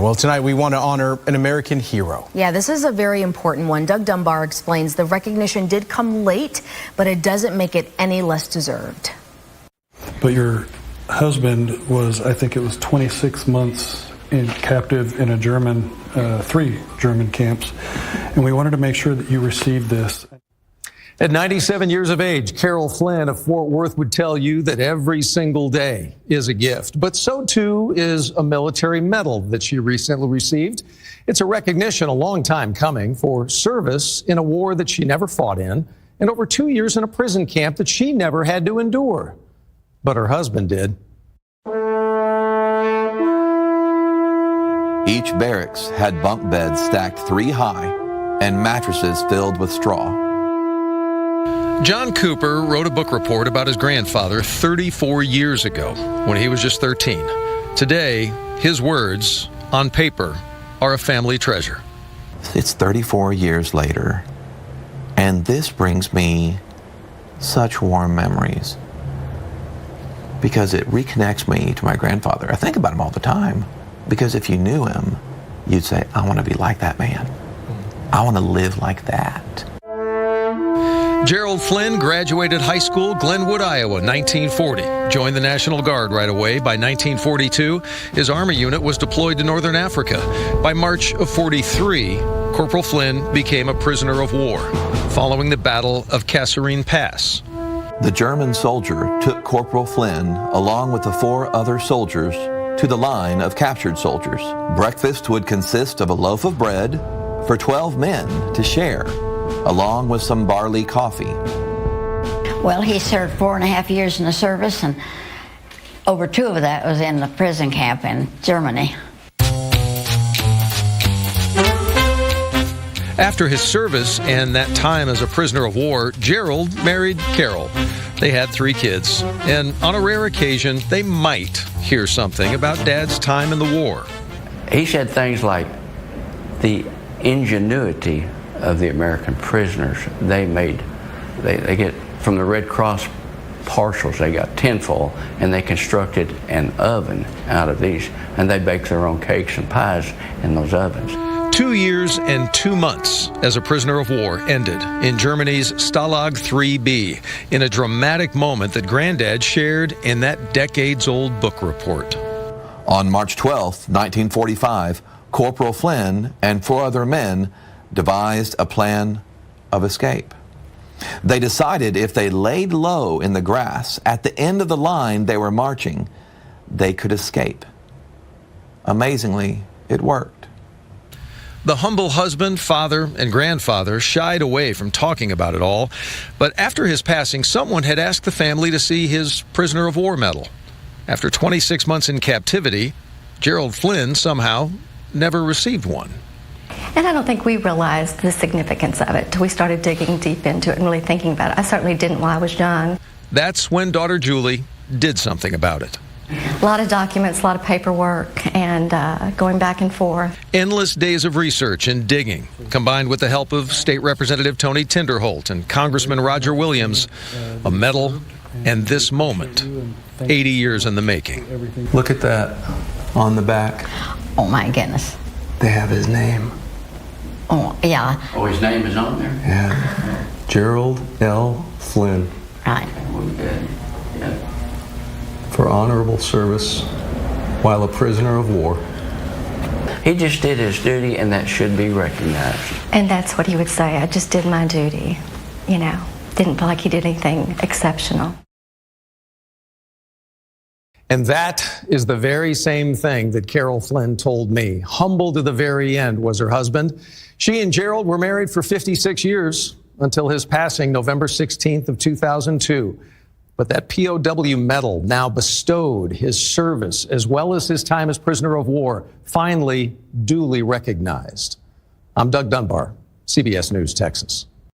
Yeah, well, tonight we want to honor an American hero. Yeah, this is a very important one. Doug Dunbar explains the recognition did come late, but it doesn't make it any less deserved. But your husband was, I think it was 26 months captive in a German, 3 German camps, and we wanted to make sure that you received this. At 97 years of age, Carol Flinn of Fort Worth would tell you that every single day is a gift, but so too is a military medal that she recently received. It's a recognition a long time coming for service in a war that she never fought in and over 2 years in a prison camp that she never had to endure. But her husband did. Each barracks had bunk beds stacked 3 high and mattresses filled with straw. John Cooper wrote a book report about his grandfather 34 years ago when he was just 13. Today, his words on paper are a family treasure. It's 34 years later, and this brings me such warm memories because it reconnects me to my grandfather. I think about him all the time because if you knew him, you'd say, I want to be like that man. I want to live like that. Gerald Flinn graduated high school, Glenwood, Iowa, 1940. Joined the National Guard right away. By 1942, his Army unit was deployed to Northern Africa. By March of 43, Corporal Flinn became a prisoner of war following the Battle of Kasserine Pass. The German soldier took Corporal Flinn along with the 4 other soldiers to the line of captured soldiers. Breakfast would consist of a loaf of bread for 12 men to share, along with some barley coffee. Well, he served 4.5 years in the service, and over 2 of that was in the prison camp in Germany. After his service and that time as a prisoner of war, Gerald married Carol. They had 3 kids, and on a rare occasion, they might hear something about Dad's time in the war. He said things like the ingenuity of the American prisoners. They get from the Red Cross partials, they got tinfoil, and they constructed an oven out of these, and they baked their own cakes and pies in those ovens. 2 years and 2 months as a prisoner of war ended in Germany's Stalag 3B in a dramatic moment that Granddad shared in that decades-old book report. On March 12, 1945, Corporal Flinn and 4 other men devised a plan of escape. They decided if they laid low in the grass at the end of the line they were marching, they could escape. Amazingly, it worked. The humble husband, father, and grandfather shied away from talking about it all, but after his passing, someone had asked the family to see his prisoner of war medal. After 26 months in captivity, Gerald Flinn somehow never received one. And I don't think we realized the significance of it till we started digging deep into it and really thinking about it. I certainly didn't while I was young. That's when daughter Julie did something about it. A lot of documents, a lot of paperwork, and going back and forth. Endless days of research and digging, combined with the help of State Representative Tony Tinderholt and Congressman Roger Williams, a medal and this moment, 80 years in the making. Look at that on the back. Oh, my goodness. They have his name. Oh, yeah. Oh, his name is on there? Yeah. Gerald L. Flinn. Right. Yeah. For honorable service while a prisoner of war. He just did his duty, and that should be recognized. And that's what he would say. I just did my duty, you know. Didn't feel like he did anything exceptional. And that is the very same thing that Carol Flinn told me. Humble to the very end was her husband. She and Gerald were married for 56 years until his passing November 16th of 2002. But that POW medal now bestowed his service as well as his time as prisoner of war, finally duly recognized. I'm Doug Dunbar, CBS News, Texas.